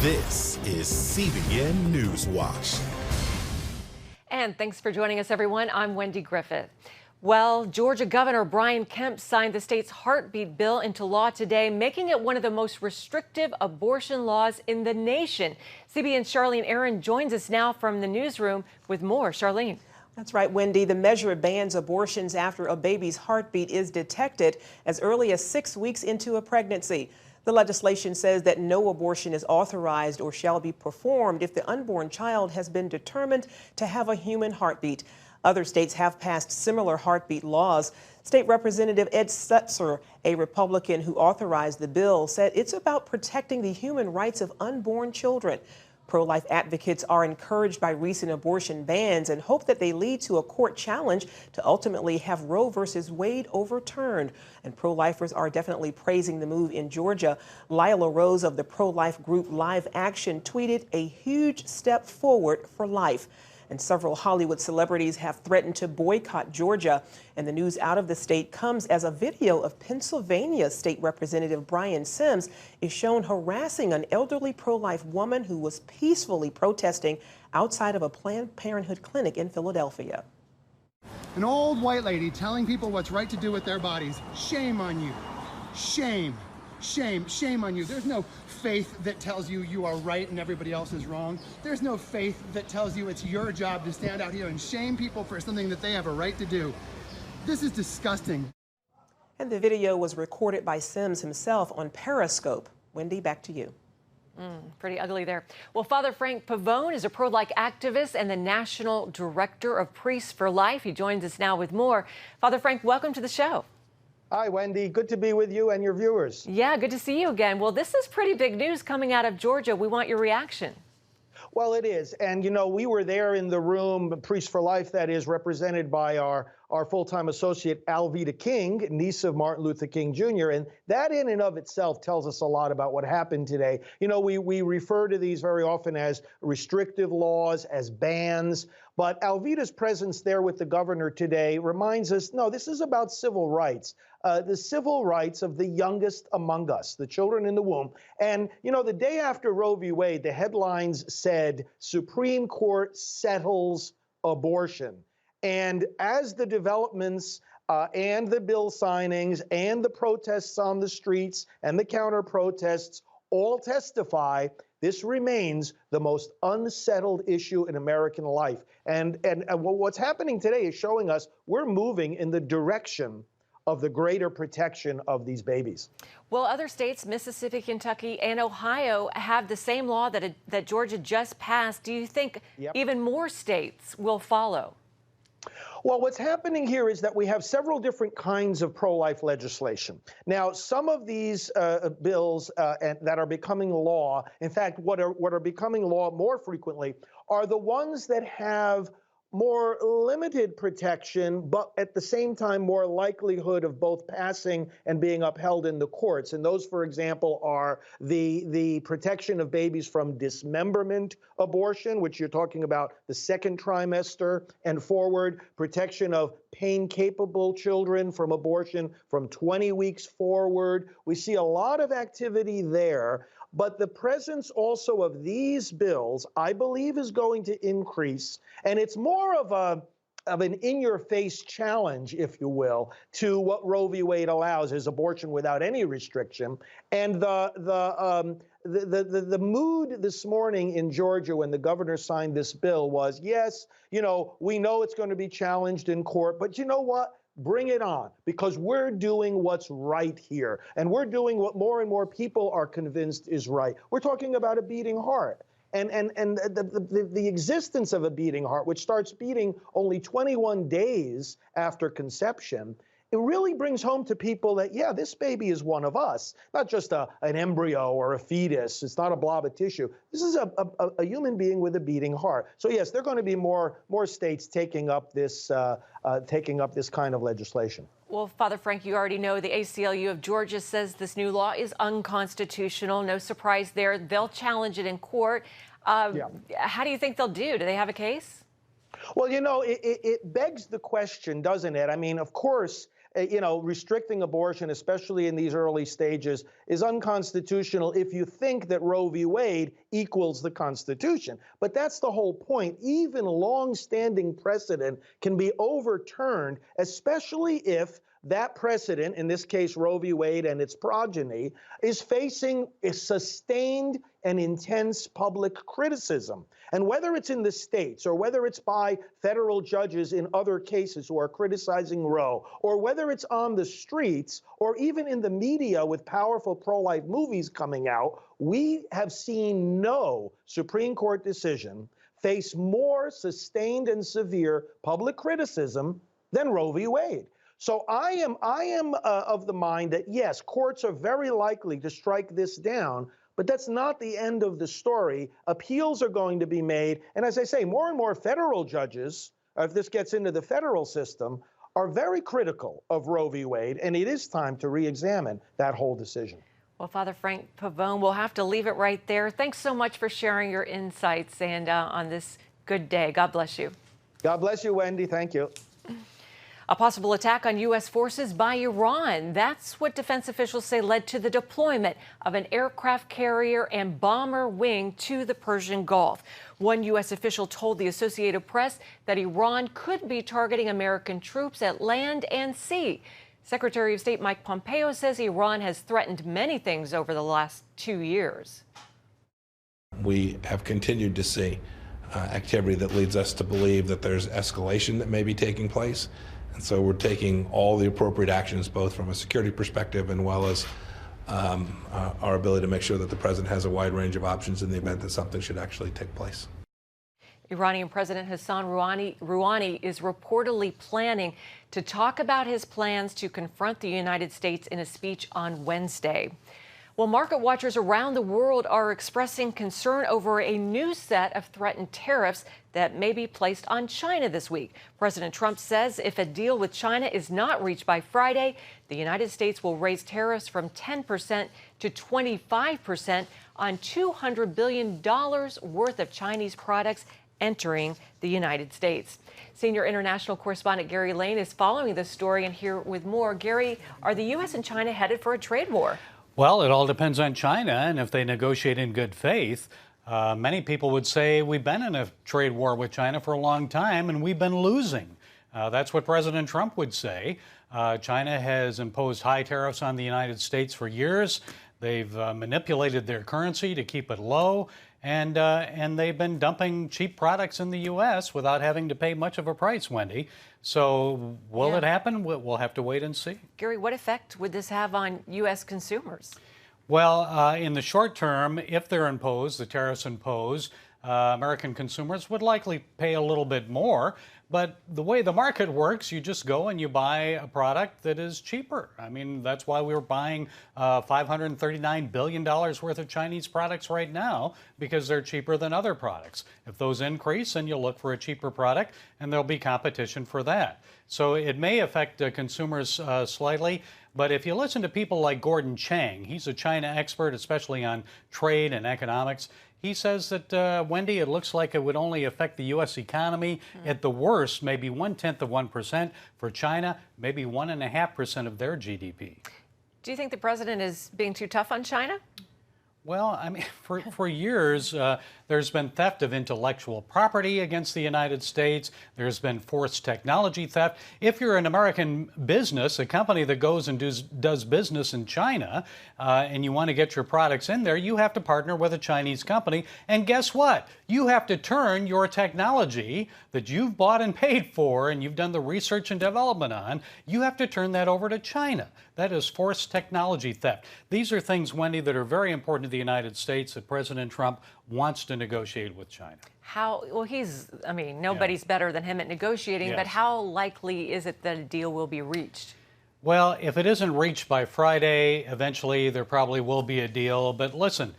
This is CBN NewsWatch. And thanks for joining us, everyone. I'm Wendy Griffith. Well, Georgia Governor Brian Kemp signed the state's heartbeat bill into law today, making it one of the most restrictive abortion laws in the nation. CBN's Charlene Aaron joins us now from the newsroom with more. Charlene. That's right, Wendy. The measure bans abortions after a baby's heartbeat is detected as early as 6 weeks into a pregnancy. The legislation says that no abortion is authorized or shall be performed if the unborn child has been determined to have a human heartbeat. Other states have passed similar heartbeat laws. State Representative Ed Stetzer, a Republican who authorized the bill, said it's about protecting the human rights of unborn children. Pro-life advocates are encouraged by recent abortion bans and hope that they lead to a court challenge to ultimately have Roe versus Wade overturned. And pro-lifers are definitely praising the move in Georgia. Lila Rose of the pro-life group Live Action tweeted, "A huge step forward for life." And several Hollywood celebrities have threatened to boycott Georgia. And the news out of the state comes as a video of Pennsylvania State Representative Brian Sims is shown harassing an elderly pro-life woman who was peacefully protesting outside of a Planned Parenthood clinic in Philadelphia. An old white lady telling people what's right to do with their bodies. Shame on you. Shame. Shame, shame on you. There's no faith that tells you you are right and everybody else is wrong. There's no faith that tells you it's your job to stand out here and shame people for something that they have a right to do. This is disgusting. And the video was recorded by Sims himself on Periscope. Wendy, back to you. Pretty ugly there. Well, Father Frank Pavone is a pro-life activist and the National Director of Priests for Life. He joins us now with more. Father Frank, welcome to the show. Hi, Wendy. Good to be with you and your viewers. Yeah, good to see you again. Well, this is pretty big news coming out of Georgia. We want your reaction. Well, it is. And, you know, we were there in the room, Priests for Life, that is represented by our full-time associate, Alveda King, niece of Martin Luther King Jr. And that in and of itself tells us a lot about what happened today. You know, we refer to these very often as restrictive laws, as bans. But Alveda's presence there with the governor today reminds us, no, this is about civil rights. The civil rights of the youngest among us, the children in the womb. And, you know, the day after Roe v. Wade, the headlines said, Supreme Court settles abortion. And as the developments and the bill signings and the protests on the streets and the counter protests all testify, this remains the most unsettled issue in American life. And what's happening today is showing us we're moving in the direction of the greater protection of these babies. Well, other states, Mississippi, Kentucky, and Ohio, have the same law that Georgia just passed. Do you think even more states will follow? Well, what's happening here is that we have several different kinds of pro-life legislation. Now, some of these bills that are becoming law, in fact, what are becoming law more frequently, are the ones that have more limited protection, but at the same time, more likelihood of both passing and being upheld in the courts. And those, for example, are the protection of babies from dismemberment abortion, which you're talking about the second trimester and forward, protection of pain-capable children from abortion from 20 weeks forward. We see a lot of activity there. But the presence also of these bills, I believe, is going to increase. And it's more of an in-your-face challenge, if you will, to what Roe v. Wade allows, is abortion without any restriction. And the mood this morning in Georgia when the governor signed this bill was, yes, you know, we know it's going to be challenged in court, but you know what? Bring it on, because we're doing what's right here. And we're doing what more and more people are convinced is right. We're talking about a beating heart. And the existence of a beating heart, which starts beating only 21 days after conception, it really brings home to people that, yeah, this baby is one of us, not just an embryo or a fetus. It's not a blob of tissue. This is a human being with a beating heart. So, yes, there are going to be more states taking up this kind of legislation. Well, Father Frank, you already know the ACLU of Georgia says this new law is unconstitutional. No surprise there. They'll challenge it in court. How do you think they'll do? Do they have a case? Well, you know, it begs the question, doesn't it? I mean, of course, restricting abortion, especially in these early stages, is unconstitutional if you think that Roe v. Wade equals the Constitution. But that's the whole point. Even long-standing precedent can be overturned, especially if that precedent, in this case Roe v. Wade and its progeny, is facing a sustained and intense public criticism. And whether it's in the states or whether it's by federal judges in other cases who are criticizing Roe, or whether it's on the streets or even in the media with powerful pro-life movies coming out, we have seen no Supreme Court decision face more sustained and severe public criticism than Roe v. Wade. So I am of the mind that, yes, courts are very likely to strike this down, but that's not the end of the story. Appeals are going to be made. And as I say, more and more federal judges, if this gets into the federal system, are very critical of Roe v. Wade, and it is time to re-examine that whole decision. Well, Father Frank Pavone, we'll have to leave it right there. Thanks so much for sharing your insights and on this good day. God bless you. God bless you, Wendy. Thank you. A possible attack on U.S. forces by Iran. That's what defense officials say led to the deployment of an aircraft carrier and bomber wing to the Persian Gulf. One U.S. official told the Associated Press that Iran could be targeting American troops at land and sea. Secretary of State Mike Pompeo says Iran has threatened many things over the last 2 years. We have continued to see activity that leads us to believe that there's escalation that may be taking place. And so we're taking all the appropriate actions, both from a security perspective and well as our ability to make sure that the president has a wide range of options in the event that something should actually take place. Iranian President Hassan Rouhani is reportedly planning to talk about his plans to confront the United States in a speech on Wednesday. Well, market watchers around the world are expressing concern over a new set of threatened tariffs that may be placed on China this week. President Trump says if a deal with China is not reached by Friday, the United States will raise tariffs from 10% to 25% on $200 billion worth of Chinese products entering the United States. Senior international correspondent Gary Lane is following this story and here with more. Gary, are the U.S. and China headed for a trade war? Well, it all depends on China and if they negotiate in good faith. Many people would say we've been in a trade war with China for a long time and we've been losing. That's what President Trump would say. China has imposed high tariffs on the United States for years. They've manipulated their currency to keep it low, and they've been dumping cheap products in the U.S. without having to pay much of a price, Wendy. So will it happen? We'll have to wait and see. Gary, what effect would this have on U.S. consumers? Well, in the short term, if they're imposed, the tariffs imposed, American consumers would likely pay a little bit more. But the way the market works, you just go and you buy a product that is cheaper. I mean, that's why we're buying $539 billion worth of Chinese products right now, because they're cheaper than other products. If those increase, then you'll look for a cheaper product, and there'll be competition for that. So it may affect consumers slightly. But if you listen to people like Gordon Chang, he's a China expert, especially on trade and economics. He says that, Wendy, it looks like it would only affect the U.S. economy at the worst, maybe 0.1%. For China, maybe 1.5% of their GDP. Do you think the president is being too tough on China? Well, I mean, for years, there's been theft of intellectual property against the United States. There's been forced technology theft. If you're an American business, a company that goes and does business in China, and you want to get your products in there, you have to partner with a Chinese company. And guess what? You have to turn your technology that you've bought and paid for and you've done the research and development on, you have to turn that over to China. That is forced technology theft. These are things, Wendy, that are very important to the United States that President Trump wants to negotiate with China. How, well, nobody's better than him at negotiating, but how likely is it that a deal will be reached? Well, if it isn't reached by Friday, eventually there probably will be a deal. But listen,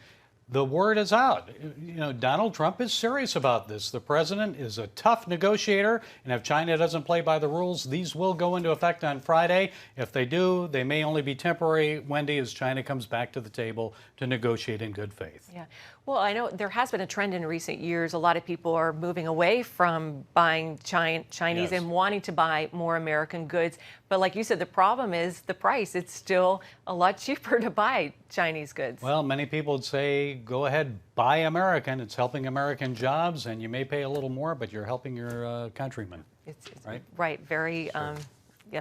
the word is out. You know, Donald Trump is serious about this. The president is a tough negotiator, and if China doesn't play by the rules, these will go into effect on Friday. If they do, they may only be temporary, Wendy, as China comes back to the table to negotiate in good faith. Yeah. Well, I know there has been a trend in recent years. A lot of people are moving away from buying Chinese and wanting to buy more American goods. But like you said, the problem is the price. It's still a lot cheaper to buy Chinese goods. Well, many people would say, go ahead, buy American. It's helping American jobs, and you may pay a little more, but you're helping your countrymen. It's right? Very,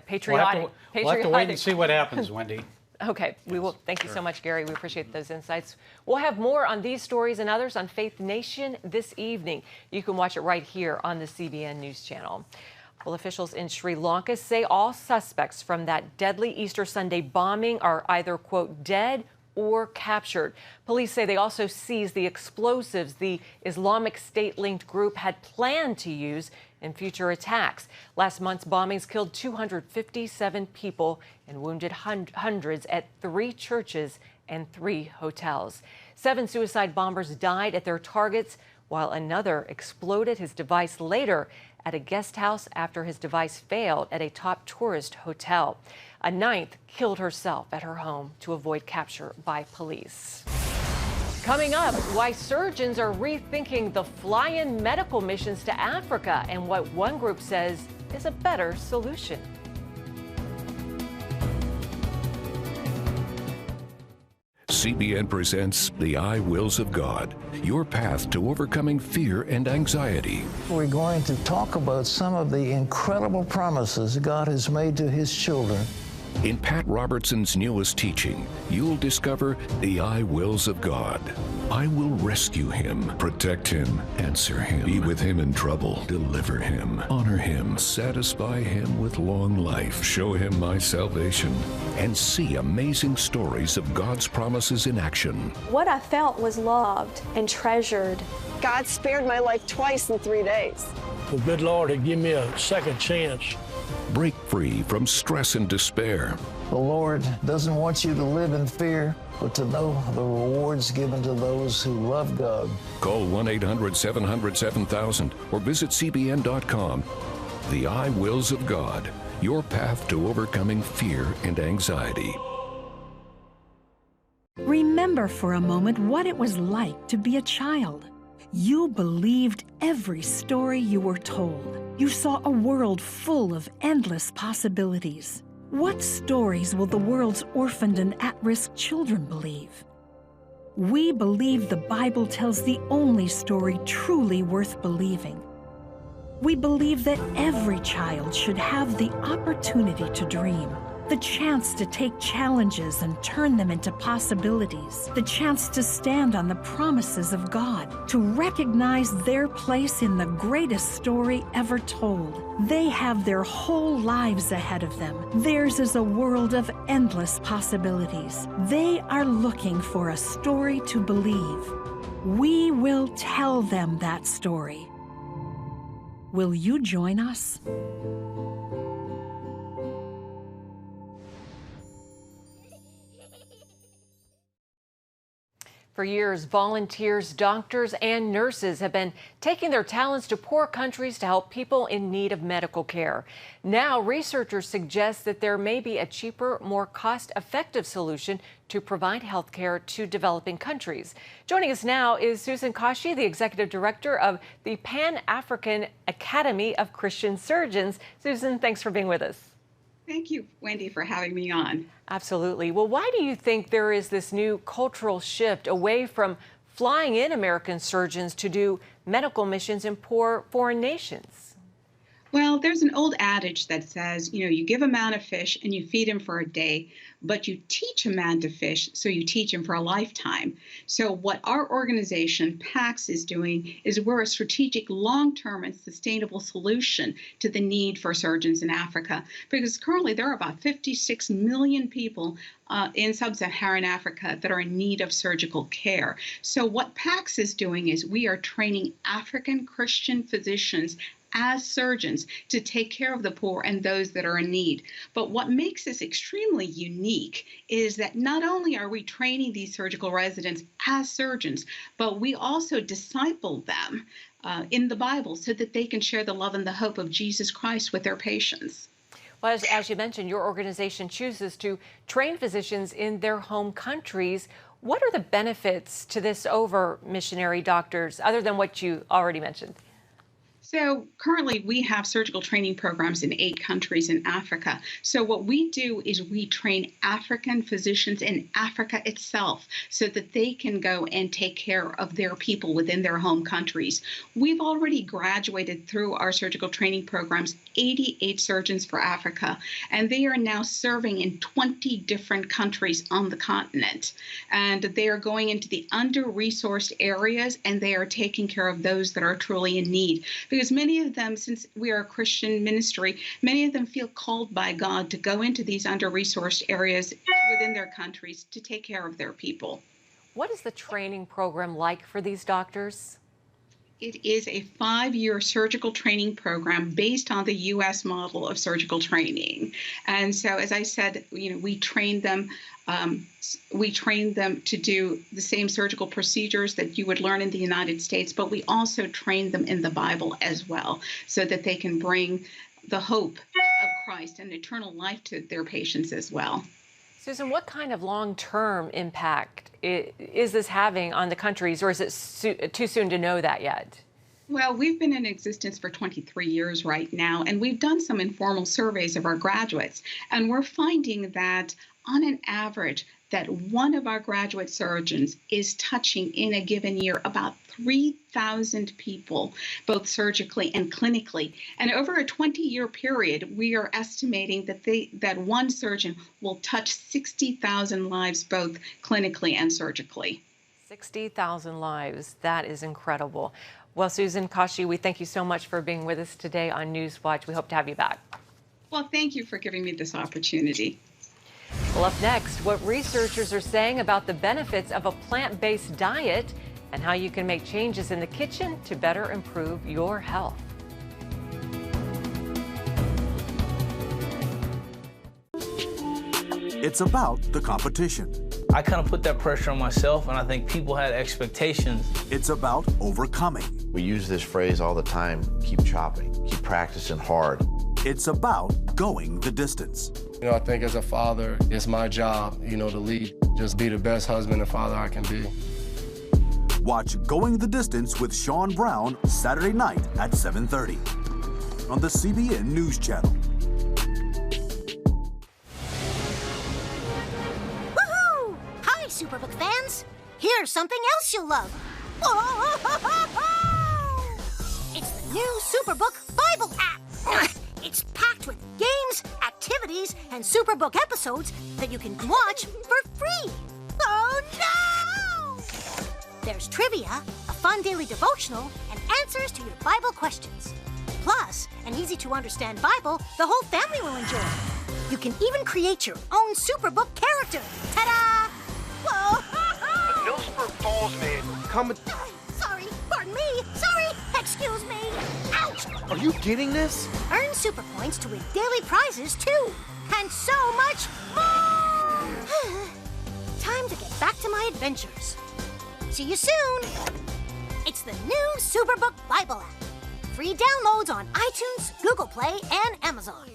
patriotic. We'll have to wait and see what happens, Wendy. Okay, we will. Thank you so much, Gary. We appreciate those insights. We'll have more on these stories and others on Faith Nation this evening. You can watch it right here on the CBN News Channel. Well, officials in Sri Lanka say all suspects from that deadly Easter Sunday bombing are either, quote, dead or captured. Police say they also seized the explosives the Islamic State-linked group had planned to use in future attacks. Last month's bombings killed 257 people and wounded hundreds at 3 churches and 3 hotels. 7 suicide bombers died at their targets, while another exploded his device later at a guest house after his device failed at a top tourist hotel. A 9th killed herself at her home to avoid capture by police. Coming up, why surgeons are rethinking the fly-in medical missions to Africa and what one group says is a better solution. CBN presents The I Wills of God, your path to overcoming fear and anxiety. We're going to talk about some of the incredible promises God has made to His children. In Pat Robertson's newest teaching, you'll discover the I Wills of God. I will rescue him, protect him, answer him, be with him in trouble, deliver him, honor him, satisfy him with long life, show him my salvation, and see amazing stories of God's promises in action. What I felt was loved and treasured. God spared my life twice in 3 days. The good Lord had given me a second chance. Break free from stress and despair. The Lord doesn't want you to live in fear, but to know the rewards given to those who love God. Call 1-800-700-7000 or visit CBN.com. The I Wills of God, your path to overcoming fear and anxiety. Remember for a moment what it was like to be a child. You believed every story you were told. You saw a world full of endless possibilities. What stories will the world's orphaned and at-risk children believe? We believe the Bible tells the only story truly worth believing. We believe that every child should have the opportunity to dream, the chance to take challenges and turn them into possibilities, the chance to stand on the promises of God, to recognize their place in the greatest story ever told. They have their whole lives ahead of them. Theirs is a world of endless possibilities. They are looking for a story to believe. We will tell them that story. Will you join us? For years, volunteers, doctors, and nurses have been taking their talents to poor countries to help people in need of medical care. Now, researchers suggest that there may be a cheaper, more cost-effective solution to provide health care to developing countries. Joining us now is Susan Kashi, the executive director of the Pan-African Academy of Christian Surgeons. Susan, thanks for being with us. Thank you, Wendy, for having me on. Absolutely. Well, why do you think there is this new cultural shift away from flying in American surgeons to do medical missions in poor foreign nations? Well, there's an old adage that says, you give a man a fish and you feed him for a day, but you teach a man to fish, so you teach him for a lifetime. So what our organization, PACS, is doing is we're a strategic, long-term and sustainable solution to the need for surgeons in Africa, because currently there are about 56 million people in sub-Saharan Africa that are in need of surgical care. So what PACS is doing is we are training African Christian physicians as surgeons to take care of the poor and those that are in need. But what makes this extremely unique is that not only are we training these surgical residents as surgeons, but we also disciple them in the Bible so that they can share the love and the hope of Jesus Christ with their patients. Well, as you mentioned, your organization chooses to train physicians in their home countries. What are the benefits to this over missionary doctors, other than what you already mentioned? So currently we have surgical training programs in 8 countries in Africa. So what we do is we train African physicians in Africa itself so that they can go and take care of their people within their home countries. We've already graduated through our surgical training programs 88 surgeons for Africa, and they are now serving in 20 different countries on the continent. And they are going into the under-resourced areas, and they are taking care of those that are truly in need. Because many of them, since we are a Christian ministry, many of them feel called by God to go into these under-resourced areas within their countries to take care of their people. What is the training program like for these doctors? It is a 5-year surgical training program based on the U.S. model of surgical training. And so, as I said, we train them to do the same surgical procedures that you would learn in the United States, but we also train them in the Bible as well, so that they can bring the hope of Christ and eternal life to their patients as well. Susan, what kind of long-term impact is this having on the countries, or is it too soon to know that yet? Well, we've been in existence for 23 years right now, and we've done some informal surveys of our graduates, and we're finding that on an average, that one of our graduate surgeons is touching in a given year about 3,000 people, both surgically and clinically. And over a 20-year period, we are estimating that one surgeon will touch 60,000 lives, both clinically and surgically. 60,000 lives. That is incredible. Well, Susan Kashi, we thank you so much for being with us today on NewsWatch. We hope to have you back. Well, thank you for giving me this opportunity. Well, up next, what researchers are saying about the benefits of a plant-based diet and how you can make changes in the kitchen to better improve your health. It's about the competition. I kind of put that pressure on myself, and I think people had expectations. It's about overcoming. We use this phrase all the time, keep chopping, keep practicing hard. It's about going the distance. I think as a father, it's my job, to lead, just be the best husband and father I can be. Watch Going the Distance with Sean Brown Saturday night at 7:30 on the CBN News Channel. Woohoo! Hi, Superbook fans. Here's something else you'll love. It's the new Superbook Bible app. It's packed with games, activities, and Superbook episodes that you can watch for free. Oh, no! There's trivia, a fun daily devotional, and answers to your Bible questions. Plus, an easy-to-understand Bible the whole family will enjoy. You can even create your own Superbook character. Ta-da! Whoa! Millsburg Falls man, come... Sorry, pardon me. Sorry, excuse me. Ouch! Are you getting this? Earn super points to win daily prizes, too. And so much more! Time to get back to my adventures. See you soon. It's the new Superbook Bible app. Free downloads on iTunes, Google Play, and Amazon.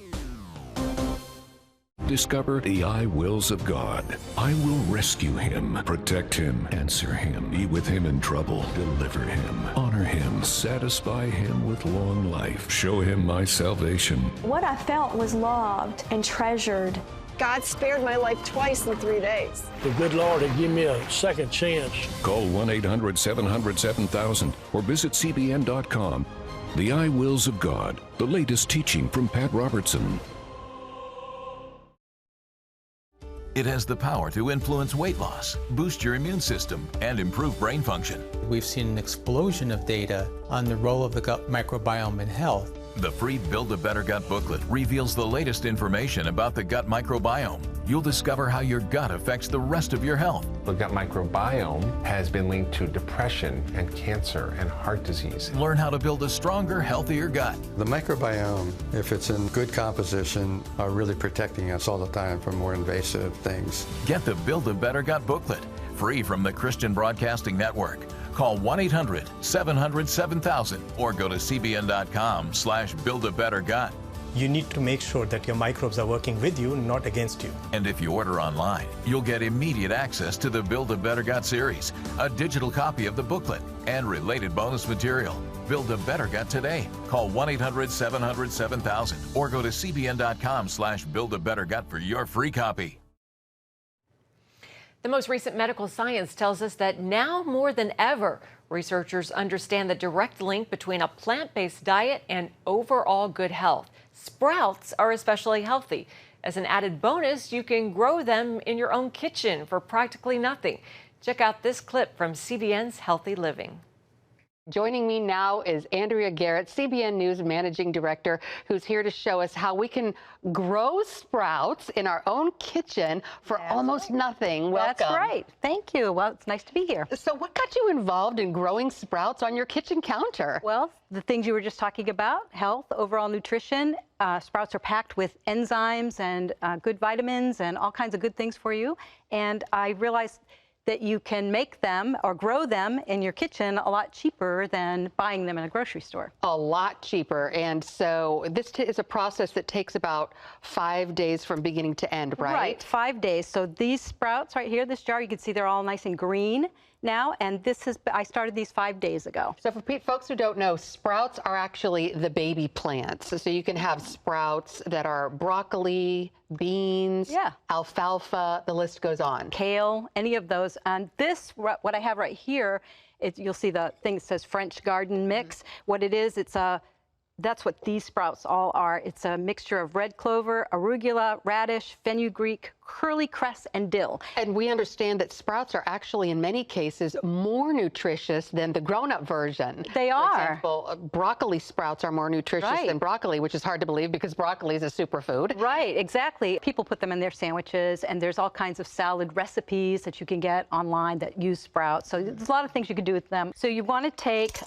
Discover the I wills of God. I will rescue him, protect him, answer him, be with him in trouble, deliver him, honor him, satisfy him with long life, show him my salvation. What I felt was loved and treasured. God spared my life twice in 3 days. The good Lord had given me a second chance. Call 1-800-700-7000 or visit CBN.com. The I wills of God, the latest teaching from Pat Robertson. It has the power to influence weight loss, boost your immune system, and improve brain function. We've seen an explosion of data on the role of the gut microbiome in health. The free Build a Better Gut booklet reveals the latest information about the gut microbiome. You'll discover how your gut affects the rest of your health. The gut microbiome has been linked to depression and cancer and heart disease. Learn how to build a stronger, healthier gut. The microbiome, if it's in good composition, are really protecting us all the time from more invasive things. Get the Build a Better Gut booklet, free from the Christian Broadcasting Network. Call 1-800-700-7000 or go to cbn.com/buildabettergut. You need to make sure that your microbes are working with you, not against you. And if you order online, you'll get immediate access to the Build a Better Gut series, a digital copy of the booklet, and related bonus material. Build a Better Gut today. Call 1-800-700-7000 or go to cbn.com/buildabettergut for your free copy. The most recent medical science tells us that now more than ever, researchers understand the direct link between a plant-based diet and overall good health. Sprouts are especially healthy. As an added bonus, you can grow them in your own kitchen for practically nothing. Check out this clip from CBN's Healthy Living. Joining me now is Andrea Garrett, CBN News Managing Director, who's here to show us how we can grow sprouts in our own kitchen for almost nothing. Welcome. That's right. Thank you. Well, it's nice to be here. So what got you involved in growing sprouts on your kitchen counter? Well, the things you were just talking about, health, overall nutrition. Sprouts are packed with enzymes and good vitamins and all kinds of good things for you. And I realized that you can make them or grow them in your kitchen a lot cheaper than buying them in a grocery store. A lot cheaper. And so this is a process that takes about 5 days from beginning to end, right? Right, 5 days. So these sprouts right here, this jar, you can see they're all nice and green now, and I started these 5 days ago. So for folks who don't know, sprouts are actually the baby plants. So you can have sprouts that are broccoli, beans, alfalfa, the list goes on. Kale, any of those. And this, what I have right here, you'll see the thing that says French garden mix. What it is, that's what these sprouts all are. It's a mixture of red clover, arugula, radish, fenugreek, curly cress, and dill. And we understand that sprouts are actually, in many cases, more nutritious than the grown-up version. They are. For example, broccoli sprouts are more nutritious than broccoli, which is hard to believe because broccoli is a superfood. Right, exactly. People put them in their sandwiches, and there's all kinds of salad recipes that you can get online that use sprouts. So there's a lot of things you can do with them. So you want to take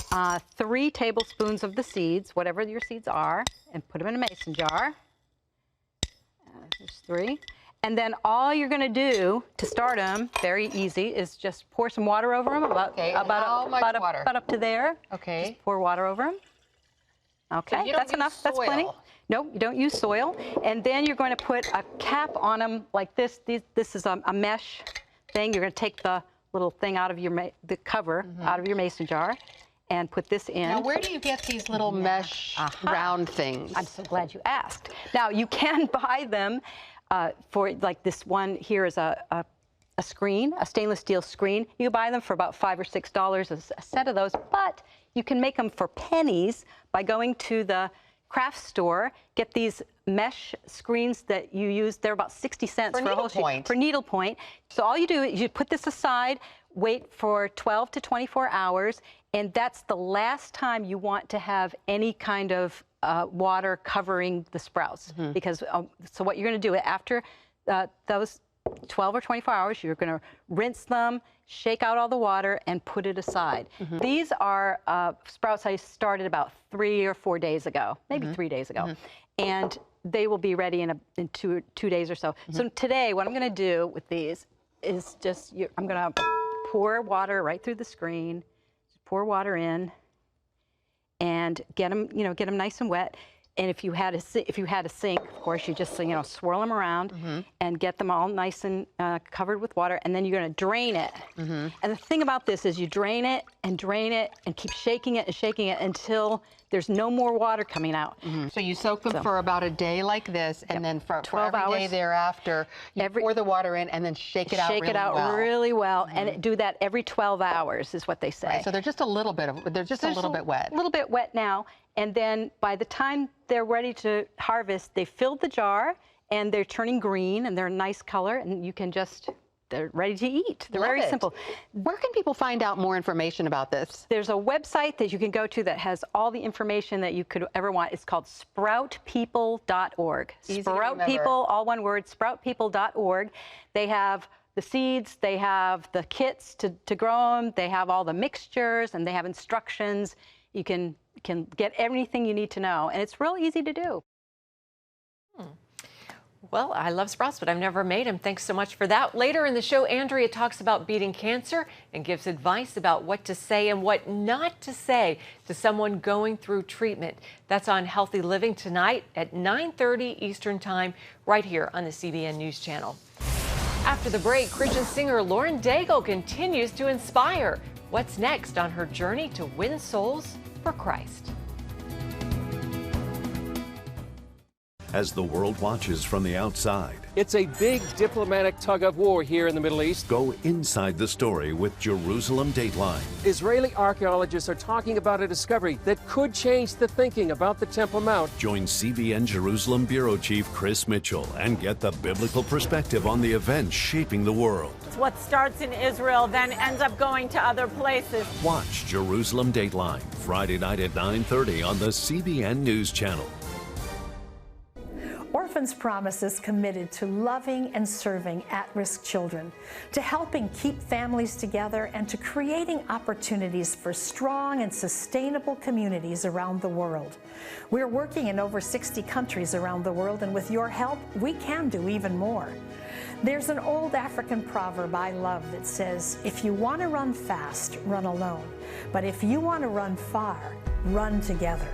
3 tablespoons of the seeds, whatever your seeds are, and put them in a mason jar. There's 3. And then all you're going to do to start them, very easy, is just pour some water over them, about up to there. Okay. Just pour water over them. Okay, so that's enough. Soil. That's plenty. No, you don't use soil. And then you're going to put a cap on them like this. This is a mesh thing. You're going to take the little thing out of the cover out of your mason jar and put this in. Now, where do you get these little mesh round things? I'm so glad you asked. Now, you can buy them for, like this one here is a screen, a stainless steel screen. You can buy them for about $5 or $6 a set of those, but you can make them for pennies by going to the craft store, get these mesh screens that you use. They're about 60 cents for a whole sheet. For needlepoint. So all you do is you put this aside, wait for 12 to 24 hours, and that's the last time you want to have any kind of water covering the sprouts. Because so what you're going to do after those 12 or 24 hours, you're going to rinse them, shake out all the water, and put it aside. These are sprouts I started about 3 or 4 days ago, maybe 3 days ago, and they will be ready in 2 days or so. So today, what I'm going to do with these is just I'm going to pour water right through the screen, pour water in, and get them nice and wet. And if you had a sink, of course, you just swirl them around and get them all nice and covered with water. And then you're going to drain it. And the thing about this is you drain it and keep shaking it and shaking it until there's no more water coming out. So you soak them for about a day like this, and then for 12 every day thereafter, you pour the water in and then shake it out really well. Shake it out really well, and do that every 12 hours is what they say. Right, so they're just a little bit wet. A little bit wet now, and then by the time they're ready to harvest, they filled the jar, and they're turning green, and they're a nice color, and you can just they're ready to eat. They're Love very it. simple. Where can people find out more information about this? There's a website that you can go to that has all the information that you could ever want. It's called sproutpeople.org. Easy to Sprout remember. People, all one word, sproutpeople.org. They have the seeds, they have the kits to grow them, they have all the mixtures, and they have instructions. You can get everything you need to know, and it's real easy to do. Well, I love sprouts, but I've never made them. Thanks so much for that. Later in the show, Andrea talks about beating cancer and gives advice about what to say and what not to say to someone going through treatment. That's on Healthy Living tonight at 9:30 Eastern Time, right here on the CBN News Channel. After the break, Christian singer Lauren Daigle continues to inspire. What's next on her journey to win souls for Christ? As the world watches from the outside, it's a big diplomatic tug of war here in the Middle East. Go inside the story with Jerusalem Dateline. Israeli archaeologists are talking about a discovery that could change the thinking about the Temple Mount. Join CBN Jerusalem Bureau Chief Chris Mitchell and get the biblical perspective on the events shaping the world. What starts in Israel then ends up going to other places. Watch Jerusalem Dateline Friday night at 9:30 on the CBN News Channel. Orphans Promise is committed to loving and serving at-risk children, to helping keep families together, and to creating opportunities for strong and sustainable communities around the world. We're working in over 60 countries around the world, and with your help, we can do even more. There's an old African proverb I love that says, if you want to run fast, run alone. But if you want to run far, run together.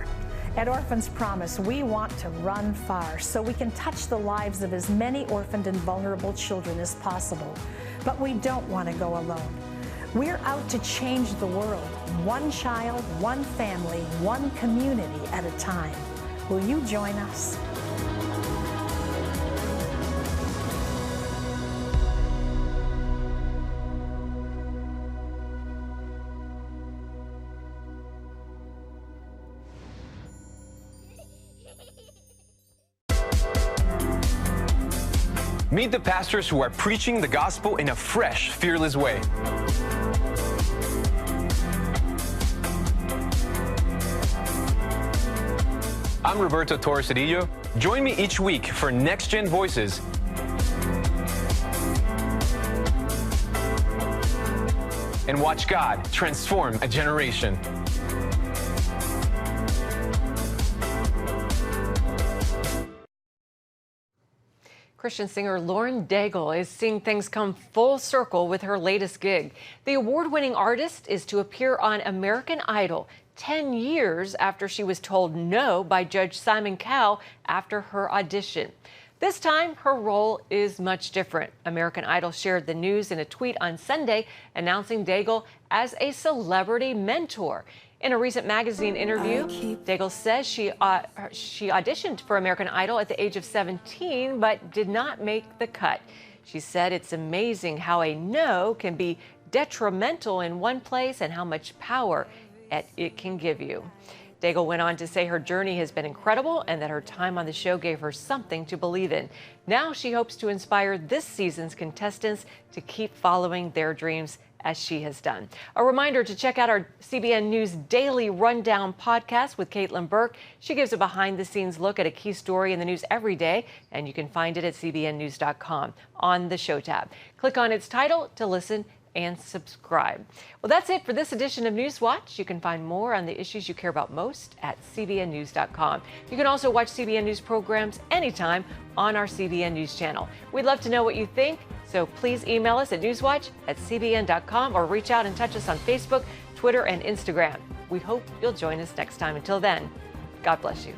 At Orphans Promise, we want to run far so we can touch the lives of as many orphaned and vulnerable children as possible. But we don't want to go alone. We're out to change the world, one child, one family, one community at a time. Will you join us? Meet the pastors who are preaching the gospel in a fresh, fearless way. I'm Roberto Torres-Cedillo. Join me each week for Next Gen Voices. And watch God transform a generation. Christian singer Lauren Daigle is seeing things come full circle with her latest gig. The award-winning artist is to appear on American Idol 10 years after she was told no by Judge Simon Cowell after her audition. This time, her role is much different. American Idol shared the news in a tweet on Sunday, announcing Daigle as a celebrity mentor. In a recent magazine interview, Daigle says she auditioned for American Idol at the age of 17, but did not make the cut. She said it's amazing how a no can be detrimental in one place and how much power it can give you. Daigle went on to say her journey has been incredible and that her time on the show gave her something to believe in. Now she hopes to inspire this season's contestants to keep following their dreams as she has done. A reminder to check out our CBN News Daily Rundown podcast with Caitlin Burke. She gives a behind-the-scenes look at a key story in the news every day, and you can find it at cbnnews.com on the show tab. Click on its title to listen and subscribe. Well, that's it for this edition of NewsWatch. You can find more on the issues you care about most at cbnnews.com. You can also watch CBN News programs anytime on our CBN News channel. We'd love to know what you think, so please email us at newswatch@cbn.com or reach out and touch us on Facebook, Twitter, and Instagram. We hope you'll join us next time. Until then, God bless you.